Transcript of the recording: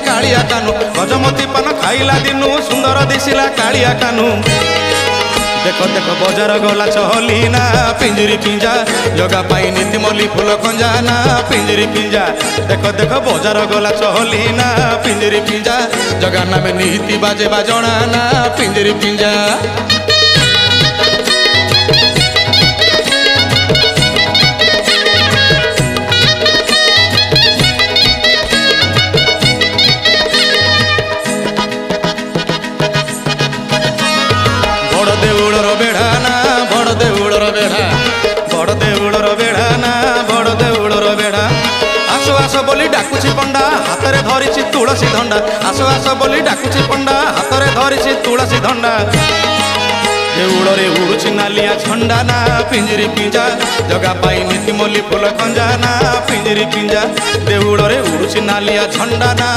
कालिया कानू गजमती पान खाइला दिनू सुंदर दिसिला कालिया कानू देखो देखो बजार गला चहली ना पिंजरी पिंजा जगा पाई नीति मल्ली फूल कंजा ना पिंजरी पिंजा देखो देखो बजार गला चहली ना पिंजरी पिंजा जगा नाम नीति बाजे बाजणा ना पिंजरी पिंजा बड़ देउलर बेढ़ा ना बड़ देउलर बेढ़ा बड़ देउलर बेढ़ा ना बड़ देउलर बेढ़ा आसो आसो बोली डाकुची पंडा हाथ में धरिची तुलसी धंडा आसो आसो बोली डाकुची पंडा हाथ में धरिची तुलसी धंडा देउलरे उड़ुची नालिया झंडा ना पिंजरी पिंजा जगा पाई नीति मल्ली फूल कंजा ना पिंजरी पिंजा देउलरे उड़ुची नालिया झंडा ना।